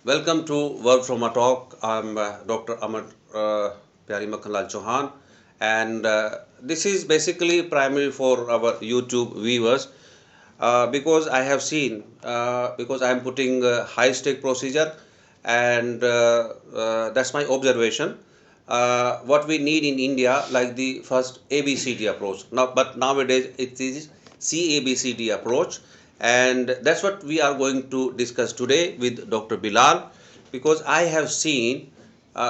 Welcome to Word from a Talk. I'm Dr. Amar Pyari Makhanlal Chauhan, and this is basically primary for our YouTube viewers because I have seen because I am putting high stake procedure, and that's my observation. What we need in India, like the first ABCD approach. Now, but nowadays it is CABCD approach, and that's what we are going to discuss today with Dr. Bilal, because I have seen,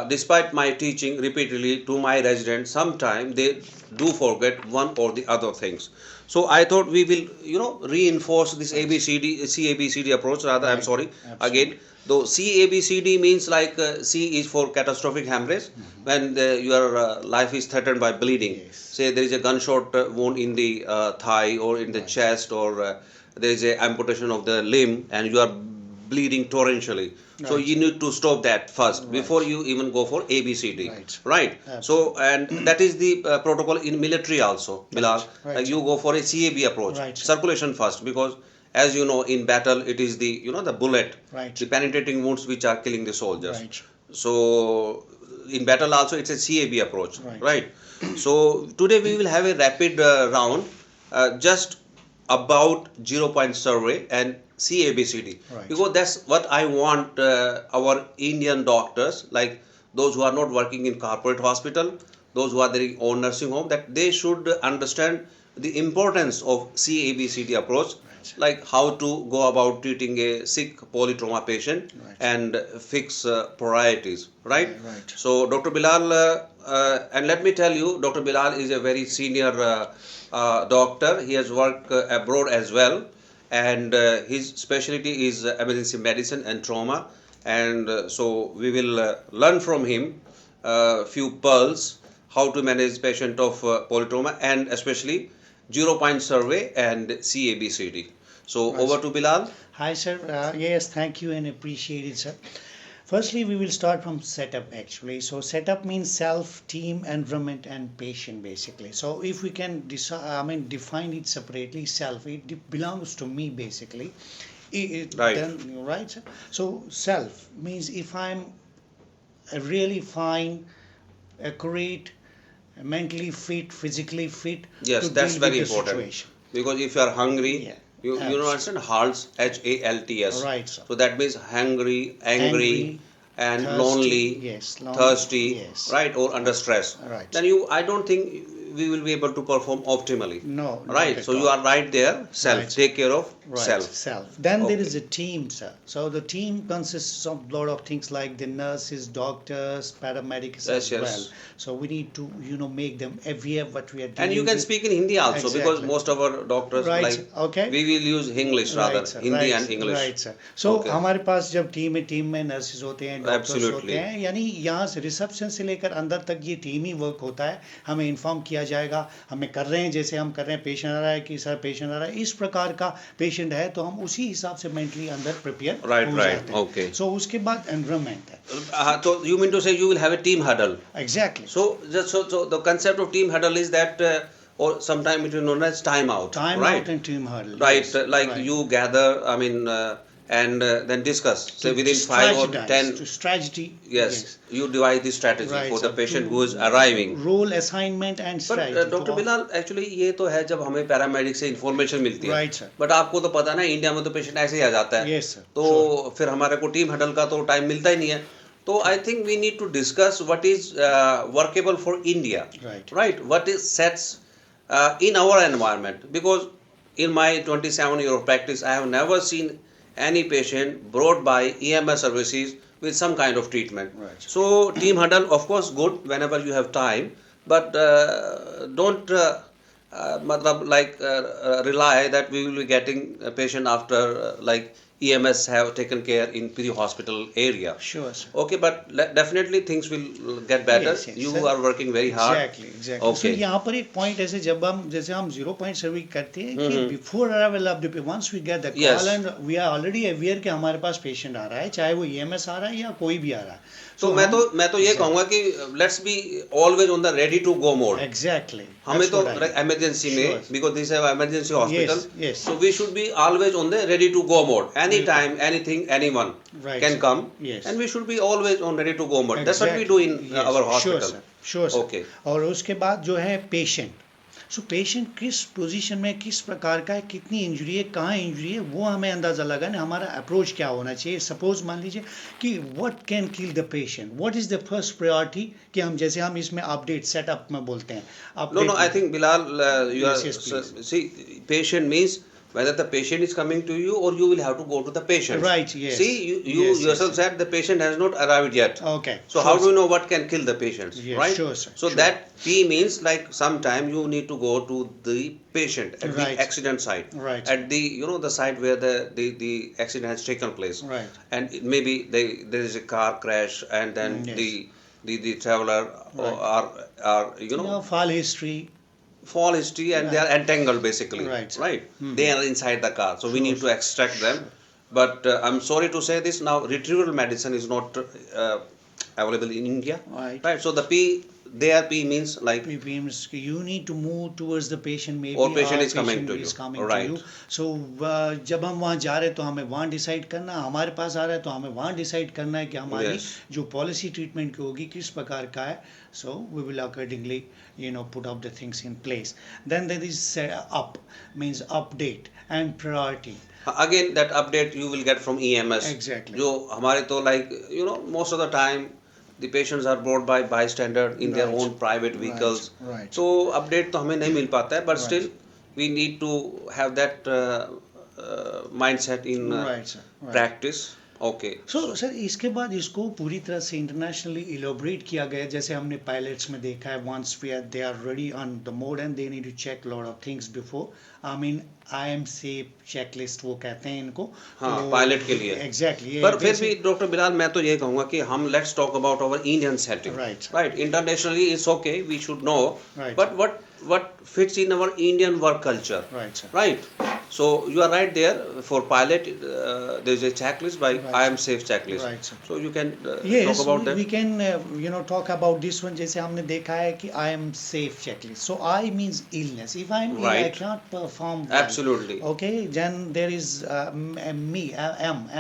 despite my teaching repeatedly to my residents, sometimes they do forget one or the other things. So I thought we will, reinforce this ABCD, CABCD approach. Rather, I'm Right. sorry Absolutely. again. Though CABCD means like C is for catastrophic hemorrhage, when your life is threatened by bleeding. Yes. Say there is a gunshot wound in the thigh or in the Right. chest, or there is a amputation of the limb, and you are bleeding torrentially. So Right, you sir. need to stop that first Right. before you even go for ABCD, Right. right? So, and that is the protocol in military also, Bilal. Right. Right, Like sir. you go for a CAB approach, Right, sir. circulation first, because as you know, in battle it is the the bullet, Right. the penetrating wounds which are killing the soldiers. Right. So in battle also it's a CAB approach, Right. right? So today we will have a rapid round, just about 0 point survey and CABCD, Right. because that's what I want our Indian doctors, like those who are not working in corporate hospital, those who are their own nursing home, that they should understand the importance of CABCD approach, Right. like how to go about treating a sick polytrauma patient Right. and fix priorities, right? Right. So Dr. Bilal, and let me tell you, Dr. Bilal is a very senior doctor. He has worked abroad as well, and his specialty is emergency medicine and trauma. And so we will learn from him few pearls how to manage patient of polytrauma, and especially 0 point survey and CABCD. So Right, over sir. to Bilal. Hi, sir. Yes, thank you and appreciate it, sir. Firstly, we will start from setup actually. So setup means self, team, environment, and patient basically. So if we can define it separately, self, it belongs to me basically. Right. Then, right, sir? So self means if I'm really fine, accurate, mentally fit, physically fit Yes, to that's deal very with the important. situation. Because if you are hungry, Yeah, you know understand HALTS, HALTS. right, sir. So that means hungry, angry, Angry, and thirsty, lonely, yes, lonely, thirsty, yes, right, or under stress. right. Then I don't think we will be able to perform optimally. No, not Right. at So you all. are right there. Self. Right. Take care of Right, self. self. Then there is Okay. a team, sir. So the team consists of a lot of things like the nurses, doctors, paramedics Yes, as yes. well. So we need to, make them aware what we are And you dealing can with. speak in Hindi also, because Exactly. most of our doctors Right, like okay. we will use English rather, Right, sir. Hindi Right, and English. right, sir. So Okay. हमारे पास जब team में nurses होते हैं, doctors होते Absolutely. हैं, यानी यहाँ से रिसेप्शन से लेकर अंदर तक ये टीम ही वर्क होता है. हमें इन्फॉर्म किया जाएगा, हमें कर रहे हैं जैसे हम कर रहे हैं, पेशेंट आ रहा है कि सर पेशेंट आ रहा है, इस प्रकार का पेशेंट है तो हम उसी हिसाब से मेंटली अंदर प्रिपेयर Right, हो right. जाते हैं. Okay. So उसके बाद एनवायरनमेंट है. So you mean to say you will have a team huddle? Exactly. So, so the concept of team huddle is that, or sometimes it is known as time out, Time right? out and team huddle. Right, yes, like right. you gather, I mean, and then discuss. Say To within 5 or strategize, 10, to strategy. yes, you devise the strategy Right, for the sir. patient To who is arriving. Role assignment and But strategy. Doctor Bilal, actually ये तो है जब हमें paramedic से information मिलती है, Right, sir. But आपको तो पता ना इंडिया में तो पेशेंट ऐसे ही आ जाता है. Yes, sir. तो फिर हमारे को टीम हडल का तो टाइम मिलता ही नहीं है. तो I think we need to discuss what is workable for India, Right. right? What is sets in our environment, because in my 27 year of practice I have never seen any patient brought by EMS services with some kind of treatment. Right. So team huddle, of course, good whenever you have time, but don't matlab like rely that we will be getting a patient after like EMS have taken care in pre-hospital area. Sure, sir. Okay, but definitely things will get better. Yes, yes, You sir. are working very hard. Exactly, exactly. Okay. So यहाँ पर एक point ऐसे जब हम जैसे हम 0 point survey करते हैं कि before arrival of the once we get the call Yes. and we are already aware कि हमारे पास patient आ रहा है, चाहे वो EMS आ रहा है या कोई भी आ रहा है. तो मैं तो ये कहूँगा कि let's be always on the ready to go mode. Exactly. हमें तो That's what इमरजेंसी Sure. में, because this is emergency hospital, yes. so we should be always on the ready to go mode, anytime, anything, anyone Right, can sir. come, Yes. and we should be always on ready to go mode. That's what we do Exactly. in Yes. our Sure, hospital. sir. Sure, sir. Okay. और उसके बाद जो है patient, so patient किस position में, किस प्रकार का है, कितनी इंजरी है, कहाँ इंजरी है, वो हमें अंदाज़ा लगाना, हमारा अप्रोच क्या होना चाहिए। सपोज मान लीजिए कि what can kill the patient, what is the first priority, कि हम जैसे हम इसमें अपडेट सेटअप में बोलते हैं No, no, I update. think Bilal, you are Yes, yes, please. see, patient means whether the patient is coming to you or you will have to go to the patient. Right, yes. See, you Yes, yes, yourself yes. said the patient has not arrived yet. Okay. So how do you know what can kill the patients, Yes, right? sure, sir. So Sure. that P means like sometime you need to go to the patient at Right. the accident site, Right. at the the site where the accident has taken place, Right. and maybe there is a car crash, and then Yes. the traveler Right. are File history. fall history, and they are entangled basically, Right. right? Mhm. They are inside the car, so we Sure, need to extract them. But I'm sorry to say this, now retrieval medicine is not available in India, Right. right? So the P there, P means like Means you need to move towards the patient, maybe or patient our is coming to is you, coming to right? you. So जब हम वहाँ जा रहे हैं तो हमें वहाँ decide करना, हमारे पास आ रहा है तो हमें वहाँ डिसाइड करना है कि हमारी Yes. जो पॉलिसी ट्रीटमेंट की होगी किस प्रकार का है. So we will accordingly put up the things in place. Then there is up, means update and priority. Again, that update you will get from EMS. Exactly. जो हमारे तो like most of the time the patients are brought by bystander in their Right. own private vehicles. Right. So update तो हमें नहीं मिल पाता है, but Right. still we need to have that mindset in Right, sir. Right. practice. Okay. So sir इसके बाद इसको पूरी तरह से इंटरनेशनली इलोबरेट किया गया, जैसे हमने पायलट्स में देखा है, once we are they are ready on the mode and they need to check lot of things before, I mean I am safe checklist वो कहते हैं इनको. हाँ, पायलट के लिए एग्जैक्टली. पर फिर भी डॉक्टर बिलाल मैं तो ये कहूँगा कि हम let's talk about our Indian setting, Right. Right? Internationally it's okay, we should know, Right. But what fits in our Indian work culture, Right, sir. right? So you are right there. For pilot, there is a checklist by Right. I am safe checklist. Right, sir. So you can Yes, talk about that. we can talk about this one. जैसे हमने देखा है कि I am safe checklist. So I means illness. If I am ill, I Right. cannot perform well. Absolutely. Okay, then there is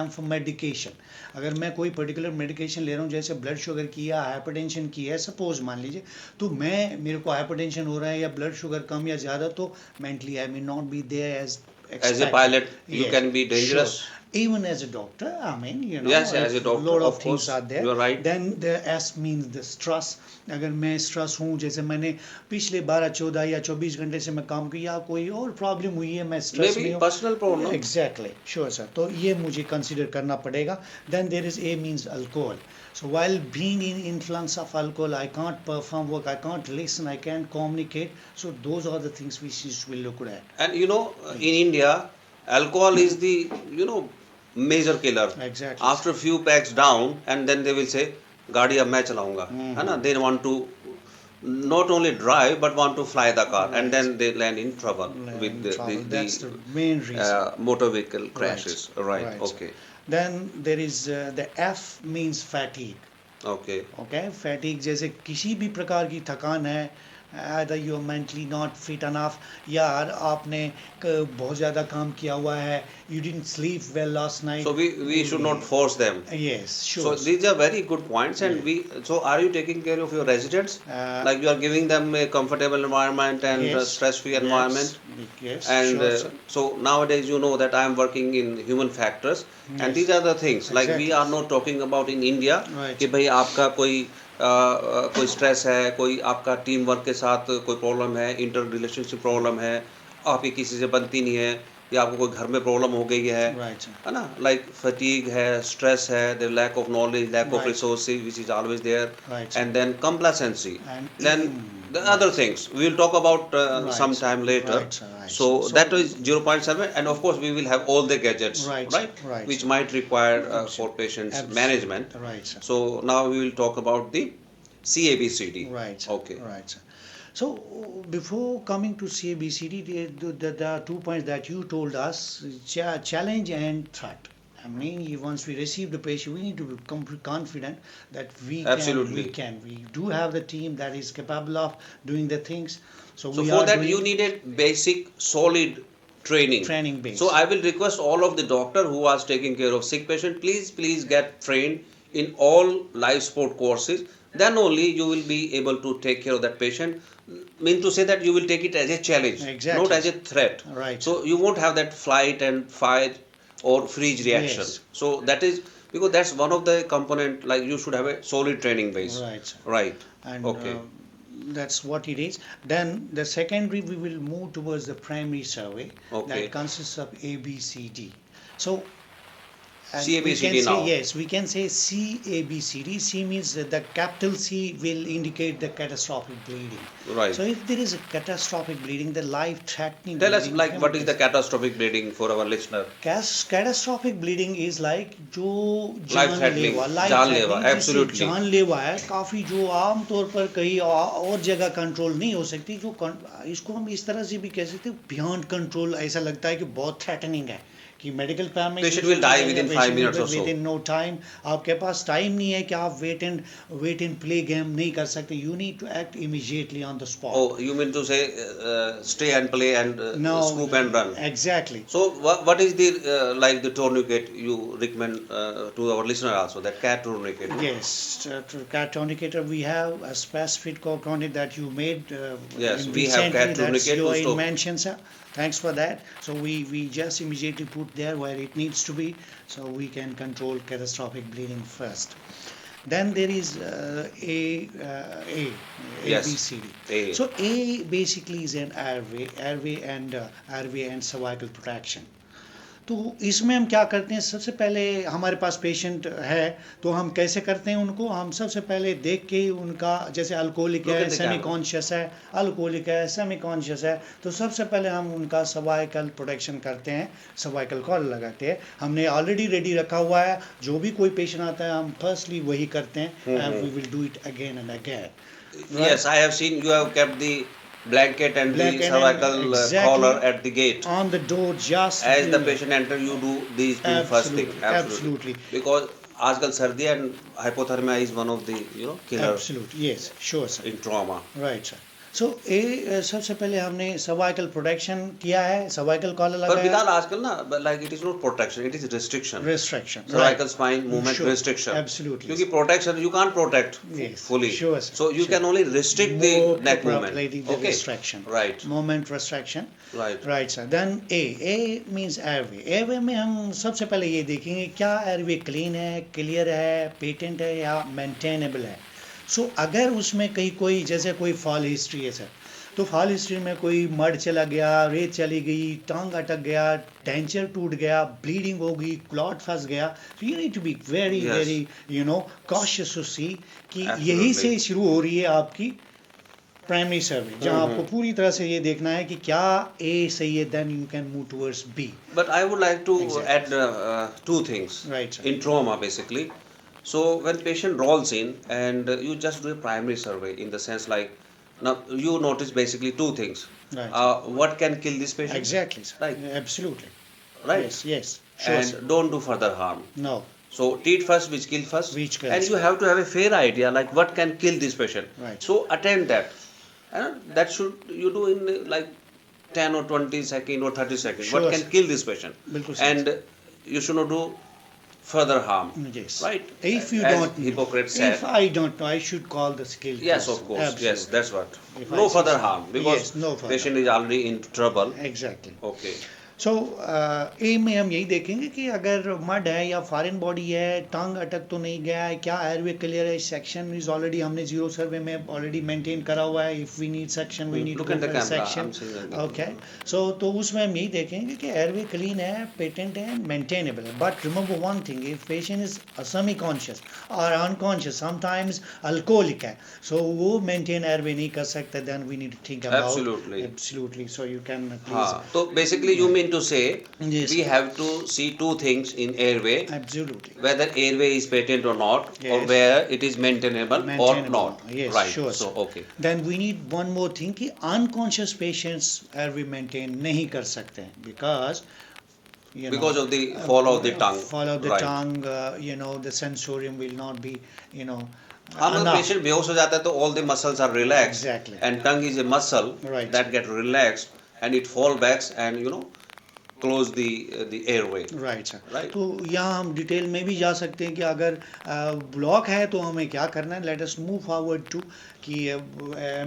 M for medication. अगर मैं कोई particular medication ले रहा हूँ, जैसे ब्लड शुगर की या हाइपरटेंशन की है, सपोज मान लीजिए, तो मेरे को हाइपरटेंशन हो रहा है या ब्लड शुगर कम या ज़्यादा, तो mentally I may not be there as As a pilot, you can be dangerous. Sure. Even as a doctor, I mean, Yes, as a doctor, lot of of things course, are there. you are right. Then the S means the stress. अगर मैं stress हूँ, जैसे मैंने पिछले 12, 14 या 24 घंटे से मैं काम किया, कोई और प्रॉब्लम हुई है, मैं स्ट्रेस में Maybe हूँ. personal problem. Exactly, sure sir. तो ये मुझे कंसिडर करना पड़ेगा. Then there is A means alcohol. So while being in influence of alcohol, I can't perform work, I can't listen, I can't communicate. So those are the things which we look at. And in India, alcohol is the major killer. Exactly. After few packs down, and then they will say गाड़ी अब मैं चलाऊंगा, है ना? They want to not only drive but want to fly the car, and then they land in trouble with That's the main reason. motor vehicle crashes. Right. Right. Okay. Then there is the F means fatigue. Okay. Okay, fatigue जैसे किसी भी प्रकार की थकान है, either you are mentally not fit enough, या आपने बहुत ज़्यादा काम किया हुआ है, you didn't sleep well last night. So we should not force them. Yes, sure. So these are very good points, and so are you taking care of your residents? Like you are giving them a comfortable environment and Yes, stress-free environment. Yes, And sure, sir. so nowadays that I am working in human factors, and these are the things like we Exactly. are not talking about in India Right. कि भाई आपका कोई stress है, कोई आपका team work के साथ कोई प्रॉब्लम है, इंटर रिलेशनशिप प्रॉब्लम है, आपकी किसी से बनती नहीं है, या आपको कोई घर में प्रॉब्लम हो गई है, Right, sir. है ना? लाइक फटीग है, स्ट्रेस है, the lack of knowledge, lack of Right. resources which is always there, Right, sir. and then complacency, And then the other things we will talk about Right, sometime later. Right, sir, right. So So- that is 0.7, and of course we will have all the gadgets, Right, right. which might require for patients Absolutely. management. Right, sir. So now we will talk about the CABCD. Right. Sir. Okay. Right, sir. So before coming to CABCD, the 2 points that you told us, challenge and threat. I mean, once we receive the patient, we need to become confident that Absolutely. we do have the team that is capable of doing the things. So So we for are that doing, you needed basic solid training. based. So I will request all of the doctor who was taking care of sick patient, please get trained in all life support courses. Then only you will be able to take care of that patient. Mean to say that you will take it as a challenge, Exactly. not as a threat. Right. So you won't have that flight and fight or freeze reaction. Yes. So that is because that's one of the component, like you should have a solid training base. Right. Right. And Okay. that's what it is. Then the secondary, we will move towards the primary survey. Okay. That consists of ABCD. So and CABcDE we can say, now. yes, we can say CABCD. C means that the capital C will indicate the catastrophic bleeding. Right. So if there is a catastrophic bleeding, the life-threatening Tell us bleeding, like what is the catastrophic bleeding for our listener? catastrophic bleeding is like जो Life threatening, जानलेवा, absolutely. जानलेवा है, काफी जो आम तौर पर कहीं और जगह कंट्रोल नहीं हो सकती, जो इसको हम इस तरह से भी कह सकते हैं बियॉन्ड कंट्रोल. ऐसा लगता है कि बहुत थ्रेटनिंग है कि medical paramedic Patient will die within 5 minutes or so. within no time. आपके पास टाइम नहीं है कि आप वेट एंड प्ले गेम नहीं कर सकते. You need to act immediately on the spot. Oh, you mean to say stay and play and No, scoop and run? Exactly. So what is the like the tourniquet you recommend to our listener also, that cat tourniquet? Yes, cat tourniquet, we have a specific tourniquet that you made. Yes, in we have recently. cat tourniquet That's your to stop. invention, sir. Thanks for that. So we just immediately put there where it needs to be, so we can control catastrophic bleeding first. Then there is Yes. ABCD. A. So A basically is an airway and cervical protection. तो इसमें हम क्या करते हैं, सबसे पहले हमारे पास patient है तो हम कैसे करते हैं उनको, हम सबसे पहले देख के उनका, जैसे अल्कोहलिक है, सेमी कॉन्शियस है, अल्कोहलिक है, सेमी कॉन्शियस है, तो सबसे पहले हम उनका सर्वाइकल प्रोटेक्शन करते हैं, सर्वाइकल कॉल लगाते हैं. हमने ऑलरेडी रेडी रखा हुआ है. जो भी कोई पेशेंट आता है हम फर्स्टली वही करते हैं, and we will do it again and again. Yes, I have seen you have kept the blanket and the cervical collar at the gate. On the door, just As the patient enter, you do these two first thing. Absolutely. Because आजकल सर्दी and hypothermia is one of the killer. Absolutely, yes, sure, sir. In trauma. Right, sir. So सबसे पहले हमने cervical protection किया है, cervical collar लगाया. पर बिलाल आजकल ना, like it is not protection, it is restriction. Cervical spine movement Sure. restriction. Absolutely. क्योंकि protection you can't protect fully. Sure, sir. So you can only restrict the neck movement. The restriction. Right. Movement restriction. Right. Right, sir. Then A means airway. Airway में हम सबसे पहले ये देखेंगे क्या airway clean है, clear है, patent है या maintainable है. सो अगर उसमें कहीं कोई, जैसे कोई फॉल हिस्ट्री है सर, तो फॉल हिस्ट्री में कोई मड चला गया, रेत चली गई, टांग अटक गया, टेंचर टूट गया, ब्लीडिंग हो गई, क्लॉट फंस गया, तो you need to be very cautious to see कि यही से शुरू हो रही है आपकी प्राइमरी सर्वे, जहां आपको पूरी तरह से ये देखना है कि क्या ए सही है, then you can move towards B. But I would like to add two things. Right, sir. In trauma basically. So when patient rolls in and you just do a primary survey, in the sense like, now you notice basically two things. Right. What can kill this patient? Exactly, sir. Right. Absolutely. Right. Yes. Sure, And sir. don't do further harm. No. So treat first, which kill first. Which kills. And you have to have a fair idea like what can kill this patient. Right. So attend that. And that should you do in like 10 or 20 seconds or 30 seconds. Sure, What can sir. kill this patient? बिल्कुल सही. And you should not do further harm. Yes. Right. If you As don't know, Hippocrates said. if I don't know, I should call the skilled Yes, person. of course. Absolutely. Yes, that's what. If I No see further something. harm because Yes, no further. patient is already into trouble. Exactly. Okay. सो ए में हम यही देखेंगे कि अगर mud है या foreign body है, टांग अटक तो नहीं गया है, क्या एयरवे क्लियर है, सेक्शन इज ऑलरेडी हमने जीरो सर्वे में ऑलरेडी मेंटेन करा हुआ है. If we need suction we need Look at the camera. Suction. I'm seeing it. Okay, so तो उसमें हम यही देखेंगे कि एयरवे क्लीन है, पेटेंट है, मेंटेनेबल है. But remember one thing, if patient is semi conscious और अनकॉन्शियस, समटाइम्स अल्कोहलिक है, सो वो मेंटेन एयरवे नहीं कर सकते, then we need to think about. Absolutely. So you can please. So basically you mean to say Yes. we have to see two things in airway, Absolutely. whether airway is patent or not, or Yes. where it is maintainable or Maintainable. not. Yes, Right. sure, So sir. okay. Then we need one more thing कि unconscious patients airway maintain नहीं कर सकते हैं because Because of the fall of the tongue. fall of the Right. tongue, the sensorium will not be हाँ, मतलब enough. Patient बेहोश हो जाता है तो all the muscles are relaxed. Exactly. And tongue is a muscle Right. that get relaxed and it fall backs and close the airway. Right sir. Right. तो यहाँ हम डिटेल में भी जा सकते हैं कि अगर ब्लॉक है तो हमें क्या करना है। Let us move forward to कि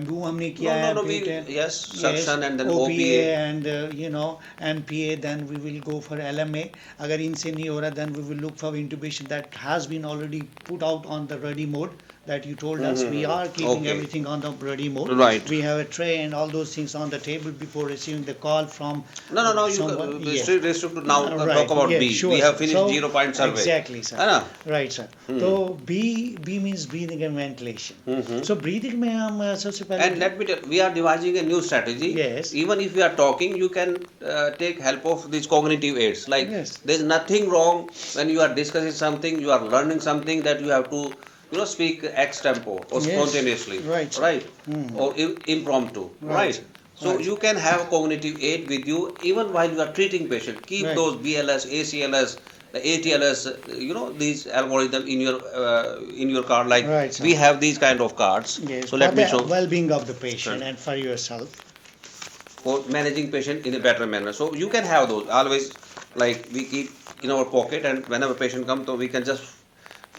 वो हमने किया No, है no, no. We pet yes, yes suction and then OPA OPA. and you know NPA, then we will go for LMA। अगर इनसे नहीं हो रहा then we will look for intubation that has been already put out on the ready mode that you told us। We are keeping Okay. everything on the ready mode। Right. We have a tray and all those things on the table before receiving the call from No, no, no. You someone। can Yes। restrict to now Right, talk about yeah, B. sure, We have sir। finished So, 0 point survey. exactly, sir। है ना? Right, sir। तो B means breathing and ventilation। So breathing में हम सबसे पहले And let me tell, we are devising a new strategy. Yes। Even if we are talking, you can take help of these cognitive aids. Like Yes। there is nothing wrong when you are discussing something, you are learning something that you have to, speak ex tempo or Yes, spontaneously, right, sir। right, or impromptu, Right, right. sir। So Right, you can have cognitive aid with you even while you are treating patient. Keep Right। those BLS, ACLS, ATLS, these algorithm in your card. Like Right, sir। we have these kind of cards. Yes, So for let me the show well-being of the patient and for yourself। for managing patient in a better manner. So you can have those always, like we keep in our pocket, and whenever patient comes, so we can just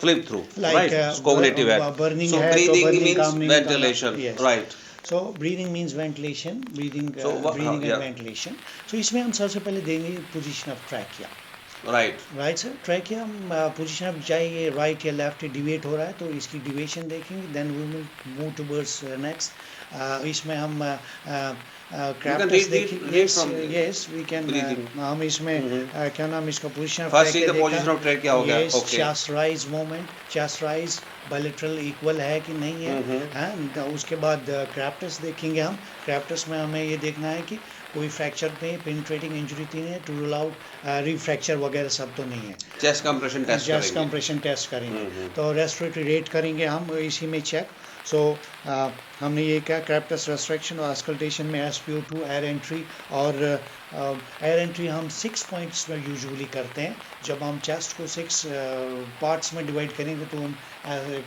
flip through, Like right? It's cognitive act. burning So है तो breathing burning means काम नहीं निकालना। ventilation, Yes। right? So breathing means ventilation, breathing So breathing and yeah, ventilation। So इसमें हम सबसे पहले देंगे position of trachea। right. Right sir. Trachea position अब चाहे ये राइट या लेफ्ट डिवेट हो रहा है तो इसकी डिवेशन देखेंगे। Then we will move towards next. इसमें हम You can क्रैप्टस read देखेंगे। Yes from yes we can. breathing. हम इसमें क्या नाम इसका position of First is trachea the position of trachea हो देखा। गया. Yes Okay. Chest rise moment, chest rise bilateral equal है कि नहीं है। एंड उसके बाद क्रैप्टस देखेंगे हम। क्रैप्टस में हमें ये देखना है कि कोई फ्रैक्चर नहीं, पेनिट्रेटिंग इंजरी तो नहीं है, टू रूल आउट रिफ्रैक्चर वगैरह सब तो नहीं है। Chest compression test चेस्ट करेंगे. कंप्रेशन टेस्ट करेंगे। तो रेस्पिरेटरी रेट करेंगे हम इसी में चेक। सो हमने ये क्या क्रैप्टस रेस्ट्रिक्शन और अस्कल्टेशन में SpO2 एयर एंट्री और एयर एंट्री हम 6 पॉइंट्स में यूजुअली करते हैं। जब हम चेस्ट को 6 पार्ट्स में डिवाइड करेंगे तो हम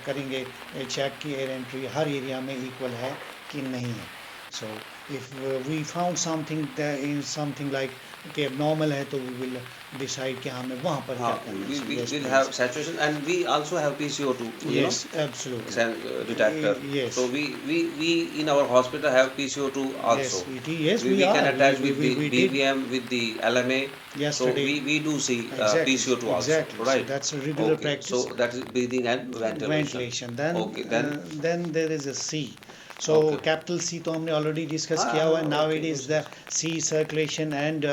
करेंगे चेक की एयर एंट्री हर एरिया में इक्वल है कि नहीं है। So if we found something that is something like कि abnormal है तो we will decide कि हमें वहाँ पर क्या करना है। We Yes, will please। have saturation, and we also have PCO2. Yes, absolutely। Detector. Yes। So we in our hospital have PCO2 also. Yes, we are। can attach with we the did BVM, with the LMA. yesterday। So we do see Exactly, PCO2 also, exactly। right? So that's a regular Okay. practice। So that is breathing and ventilation. Then Okay, then there is a C। So Okay. capital C तो हमने already discuss किया हुआ है। Now okay, it is the C circulation and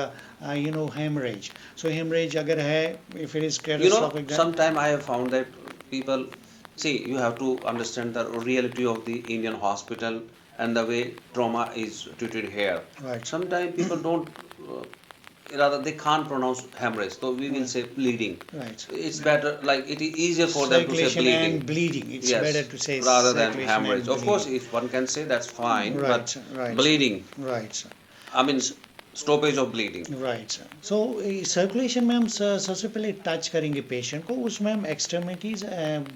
hemorrhage। So hemorrhage अगर है, if it is catastrophic then sometime I have found that people see, you have to understand the reality of the Indian hospital and the way trauma is treated here. Right। Sometimes people don't, rather they can't pronounce hemorrhage, so we will say bleeding. Right। It's better, like it is easier for them to say Circulation bleeding. and bleeding, it's Yes, better to say rather than circulation hemorrhage. and Of course, bleeding। if one can say, that's fine, Right, but right, bleeding, right sir। I mean stoppage of bleeding. Right sir. So circulation में हम सबसे पहले touch करेंगे patient को। उसमें हम extremities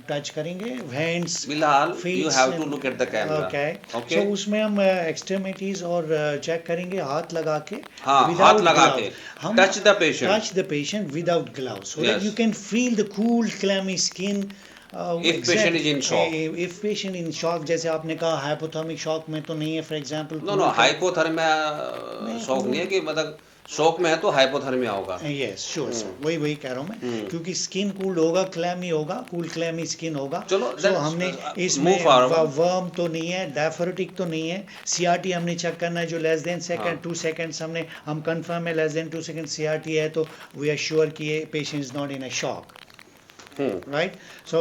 touch करेंगे, hands, Bilal, you feet have to look at the camera. Okay. Okay. सो उसमें हम एक्सट्रीमिटीज और चेक करेंगे हाथ लगा के। हाँ, without हाथ लगा glove। के हम touch the patient. touch the patient without gloves so that Yes. you can feel the cool clammy skin। If patient is in shock. if patient in shock, जैसे आपने कहा हाइपोथर्मिक शॉक में तो नहीं है for example. No hypothermia shock नहीं है कि मतलब शॉक में है तो हाइपोथर्मिया होगा। यस श्योर सर, वही कह रहा हूँ मैं। क्योंकि स्किन कूल्ड होगा, क्लैमी होगा, कूल क्लैमी स्किन होगा। चलो, so हमने इसमें वर्म तो नहीं है, डायफोरेटिक तो नहीं है। सीआरटी हमने चेक करना है जो लेस देन सेकंड 2 सेकंड्स हमने हम कंफर्म है लेस देन 2 सेकंड सीआरटी है तो वी आर श्योर कि ये patient is not in a shock. Right. So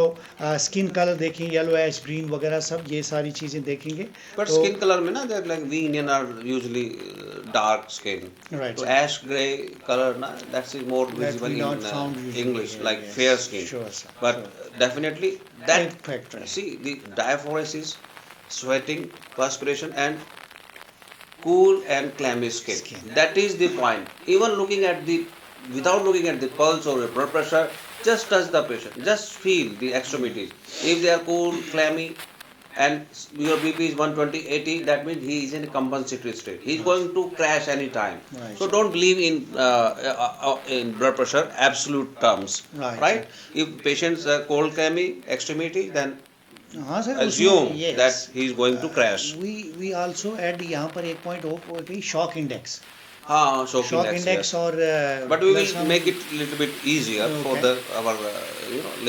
skin colour देखें, येलो एश ग्रीन वगैरह सब ये सारी चीजें देखेंगे। बट स्किन कलर में ना that like we Indian are usually dark skin, Right. तो एश ग्रे कलर ना that's is more visible we not found इन usually English here, like yes. Fair skin. Sure, sir, but definitely that factor। see the diaphoresis, sweating, perspiration and cool and clammy skin. That is the point. Even looking at the, without looking at the pulse or the blood pressure, just touch the patient, just feel the extremities. If they are cool, clammy, and your BP is 120/80, that means he is in a compensatory state. He is going to crash anytime. Right, So sir. don't believe in blood pressure absolute terms, Right, right? sir. If patient's cold extremity, then हाँ sir उसमें assume that yes he is going to crash. We also add यहाँ पर एक point हो गई shock index Shock shock index, index yes. और But we plus will हम make it a little bit easier for okay the our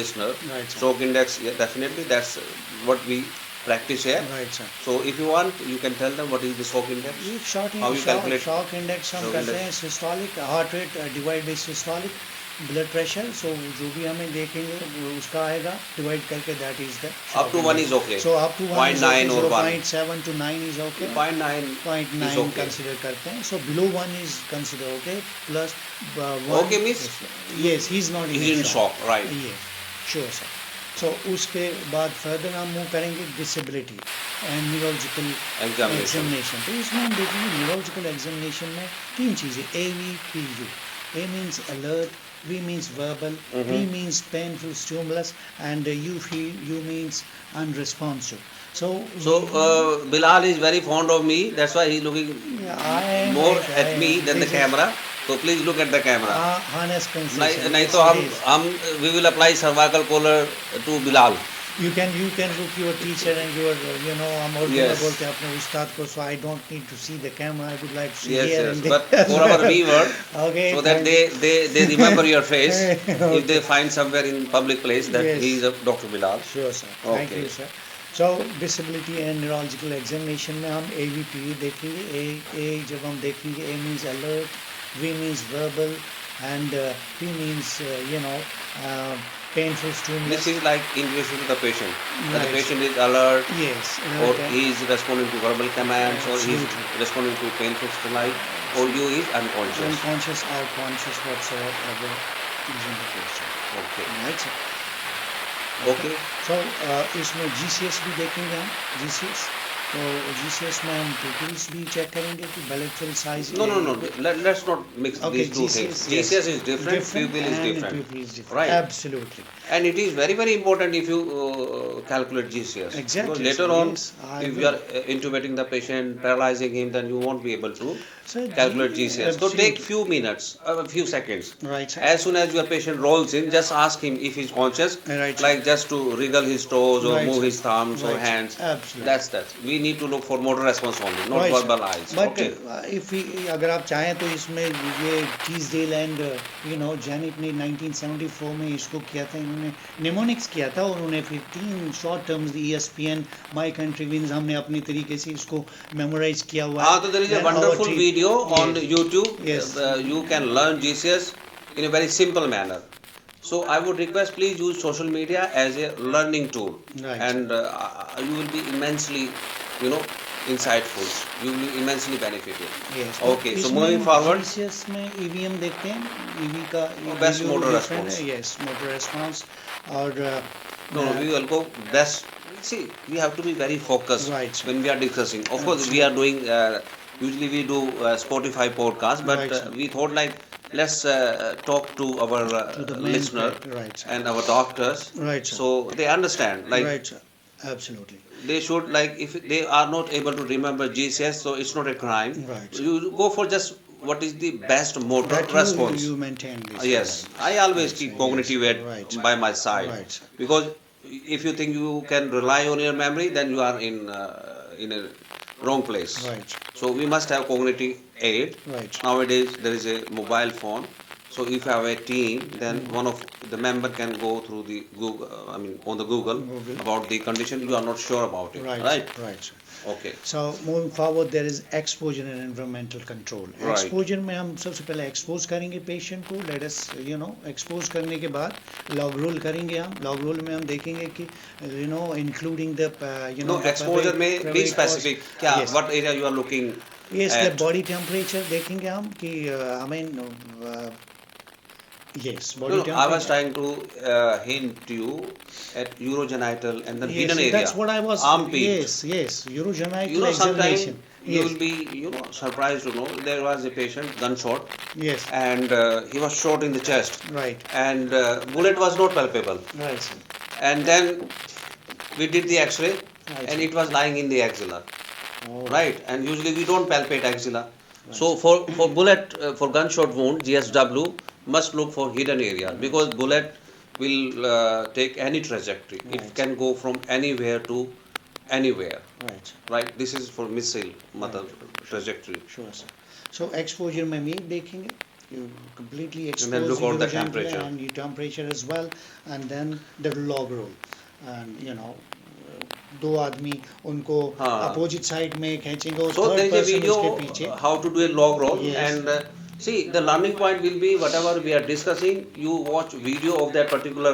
listener. Right sir Stroke index, yeah, definitely that's what we practice here. Right sir So if you want, you can tell them what is the stroke index, ये how you calculate shock index हम stroke करते index. हैं systolic heart rate divide by systolic blood pressure so जो भी हमें देखेंगे वो उसका आएगा डिवाइड करके that is the Up to 1 is okay. So up to 1 Point is nine okay or 1. 0.7 to 9 is okay 0.9 point is 9 okay. Consider करते हैं so below 1 is consider okay plus 1 Okay means yes he is not he is in shock, right? ये sure sir so उसके बाद further हम move करेंगे disability and neurological Examination. Examination तो इसमें हम देखेंगे न्यूरोलॉजिकल एग्जामिनेशन में तीन चीज़ें A V P U A means alert V means verbal, P means painful stimulus, and U means unresponsive. So, So Bilal is very fond of me. That's why he's looking yeah, I am more like, at me than the camera. So please look at the camera. Honest नहीं conversation. नहीं Yes, तो it is. हम we will apply cervical collar to Bilal. You can look your teacher and your हम और Yes. बोलते हैं अपने उस्ताद को so I don't need to see the camera I would like to see Yes, here yes. and But there. for our viewer, Okay, so that fine. they remember your face Okay. if they find somewhere in public place that Yes. he is a Dr. Bilal. Sure sir. Thank Okay. you sir. So disability and neurological examination में हम AVP देखेंगे A जब हम देखेंगे A means alert, V means verbal and P means painful stimulus. This is like in relation to the patient. That the Right. patient is alert Yes. or okay. he is responding to verbal commands or he is Absolutely. responding to painful stimuli or you is unconscious. Unconscious or conscious whatsoever is in the patient. Okay. Right sir. Okay. So इसमें GCS भी देखेंगे हम GCS तो GCS में हम pupils भी check करेंगे कि bilateral size No. Let's not mix Okay, these two GCS, things. yes. GCS is different, pupil is and different. pupil is different. Right. Absolutely. And it is very, very important if you calculate GCS. Exactly, Because later sir. on, Yes, I if will. you are intubating the patient, paralyzing him, then you won't be able to Sir, calculate GCS. So absolutely. take few minutes, a few seconds. Right sir. As soon as your patient rolls in, just ask him if he's conscious, Right, sir. like just to wriggle his toes or Right, move sir. his thumbs or Right, sir. hands. Absolutely. That's. We need to look for motor response only, not Right, sir. verbal eyes. But Okay. if we अगर आप चाहें तो इसमें ये टीजडेल and Zenit ने 1974 में इसको किया था इन्होंने निमोनिक्स किया था और उन्होंने फिर 3 शॉर्ट टर्म्स दी ESPN माय कंट्री विंस हमने अपने तरीके से इसको मेमोराइज किया हुआ हाँ तो there is a Then our wonderful team- video on Yes. YouTube. Yes. You can learn GCS in a very simple manner. So I would request please use social media as a learning tool, Right. and you will be immensely, insightful. You will be immensely benefited. Yes. Okay. So इसमें moving forward, GCS में EVM देखते हैं EV का best value motor different response. है, yes motor response और no, we will go best. See, we have to be very focused Right, sir. when we are discussing. Of course, we are doing. Usually we do Spotify podcast, but Right, sir. we thought like let's talk to our to the main listener part. Right sir. and our doctors, Right sir. so they understand. Like right sir. Absolutely. they should like if they are not able to remember GCS, so it's not a crime. Right. You go for just what is the best motor That response. you maintain this. Yes, Right. I always Right, keep sir. cognitive Yes. aid Right. by my side Right, sir. because if you think you can rely on your memory, then you are in a wrong place. Right. So we must have cognitive aid. Right. Nowadays there is a mobile phone. So if you have a team, then one of the member can go through the Google, on the Google, Google. about the condition you are not sure about it. Right. Right. Right. sir. Okay. So moving forward, there is exposure and environmental control. Right. Exposure में हम सबसे पहले expose करेंगे patient को. Let us expose करने के बाद log roll करेंगे हम. Log roll में हम देखेंगे कि including the No, the exposure में be private specific. cause. क्या Yes. what area you are looking Yes, at? the body temperature देखेंगे हम कि yes, body No, temperature. I was trying to hint you at urogenital and the Yes, hidden area. that's what I was. Armpit. Yes, urogenital Sometimes examination. you Yes, will be, surprised to know there was a patient gunshot yes, and he was shot in the chest right, and bullet was not palpable. right, sir. And then we did the X-ray Right, and sir. it was lying in the axilla, Oh, right? And usually we don't palpate axilla. right, So sir. for bullet for gunshot wound, GSW must look for hidden areas Right, because sir. bullet will take any trajectory. It Right, sir. can go from anywhere to anywhere, Right, sir. right? This is for missile Right. matlab Sure. trajectory. Sure, sir. So exposure में भी देखेंगे. You completely And then expose look the out the urogenital temperature. and your temperature as well, and then the log roll. And दो आदमी उनको हाँ. Opposite side में खींचेंगे और So there third is a person video उसके पीछे. how to do a log roll, Yes. and see the learning point will be whatever we are discussing. You watch video of that particular,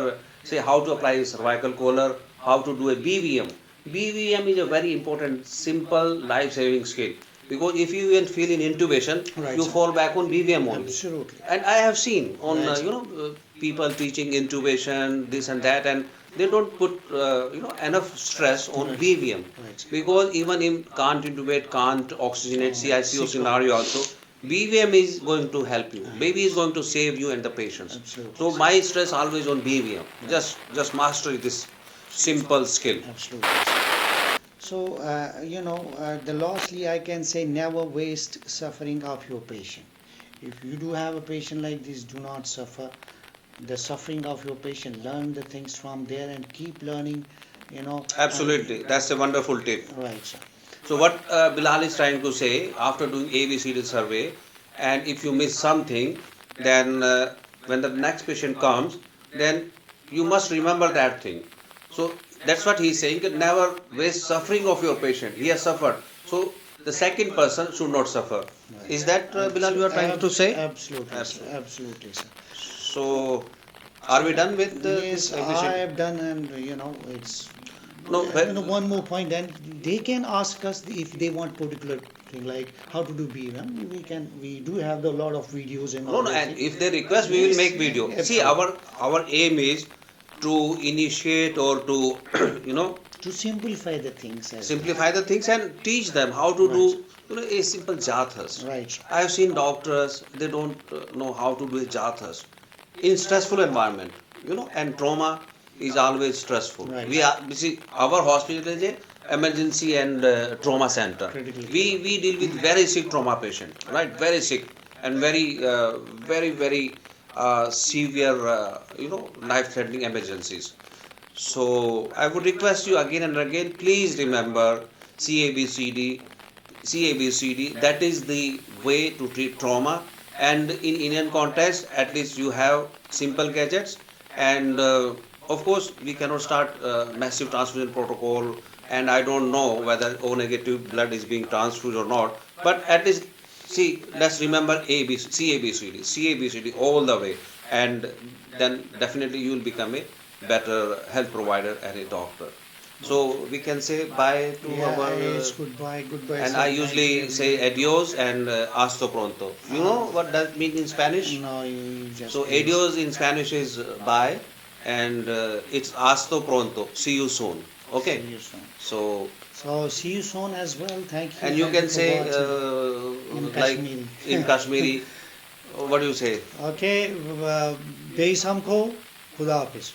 say how to apply cervical collar, how to do a BVM. BVM is a very important, simple, life-saving skill because if you even feel in intubation, Right, you sir. fall back on BVM only. Absolutely. And I have seen on Right, sir. people teaching intubation, this and that, and they don't put enough stress on Right. BVM Right, sir. because even in can't intubate, can't oxygenate, Oh, CICO sick scenario of- also, BVM is going to help you. Ah, Baby is yes. going to save you and the patients. Absolutely. So my stress always on BVM. Just master this simple skill. Absolutely. So, the lastly, I can say never waste suffering of your patient. If you do have a patient like this, do not suffer the suffering of your patient. Learn the things from there and keep learning, Absolutely, that's a wonderful tip. Right, sir. So what Bilal is trying to say after doing ABCD survey, and if you miss something, then when the next patient comes, then you must remember that thing. So that's what he's saying. That never waste suffering of your patient. He has suffered. So the second person should not suffer. Right. Is that Bilal you are trying to say? Absolutely, sir. Absolutely. Absolutely, sir. So are we done with Yes, this I ABCD? have done, and it's No, one more point. Then they can ask us if they want particular thing like how to do BVM. We do have a lot of videos and no, all no, those and things. if they request, we will Yes, make video. See, absolutely. our aim is to initiate or to To simplify the things as simplify the things and teach them how to do a simple jathas. well. Right. I have seen doctors, they don't know how to do a jathas in stressful environment, and trauma is always stressful. Right. We see our hospital is a emergency and trauma center. Critical We deal with very sick trauma patient, right? Very sick and very severe life threatening emergencies. So I would request you again and again, please remember CABCD, CABCD. That is the way to treat trauma. And in Indian context, at least you have simple gadgets. And of course, we cannot start massive transfusion protocol. And I don't know whether O negative blood is being transfused or not. But at least, see, let's remember CABCD, CABCD all the way. And then definitely you will become a better health provider and a doctor. So we can say bye to Yeah, our. it's goodbye, And sir. I Thank you, usually say everybody. adios and hasta pronto. You know what that means in Spanish? No, you just. So adios in Spanish is bye, and it's hasta pronto. See you soon. Okay. See you soon. So So see you soon as well. Thank you. and you Thank can for say watching. In like Kashmiri. in Kashmiri, what do you say? Okay, बेइस हमको खुदा हाफिज.